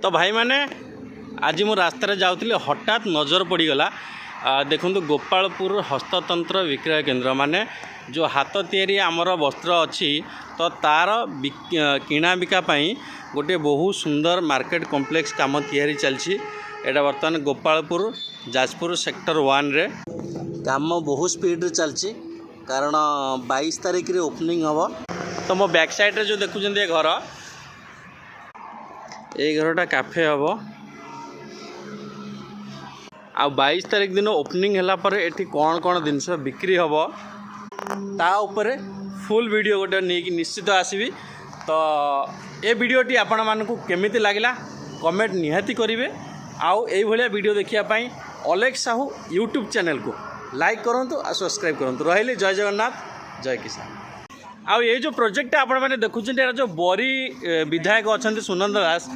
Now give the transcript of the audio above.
तो भाई मैंने आज मु रास्तार जाऊँगी हठात नजर पड़गला देखु गोपालपुर हस्ततंत्र विक्रय केन्द्र माने जो हाथ तैयारी आमर वस्त्र अच्छी तो तार किणा बिका गोटे बहुत सुंदर मार्केट कॉम्प्लेक्स काम तैयारी चलती। एटा बर्तमान गोपालपुर जाजपुर सेक्टर 1 रे काम बहुत स्पीड चलती कारण 22 तारीख रे ओपनिंग हम। तो मो बैक साइड रे जो देखुं घर ये घरटा कैफे हम आ 22 तारीख दिन ओपनिंग है पर एठी कौन कौन जिनस बिक्री हम ता उपरे फुल वीडियो गोटे नहीं निश्चित आसबि। तो ये वीडियोटी आपण मानकु केमिति लागला कमेंट निहाती करेंगे। आउ यही भाया वीडियो देखापी अलेक्स साहू यूट्यूब चैनल को लाइक करूँ और सब्सक्राइब करूँ। रही जय जगन्नाथ जय किसान। आउ ये जो प्रोजेक्ट आपण मैंने देखुं जो बरी विधायक अच्छा सुनंद दास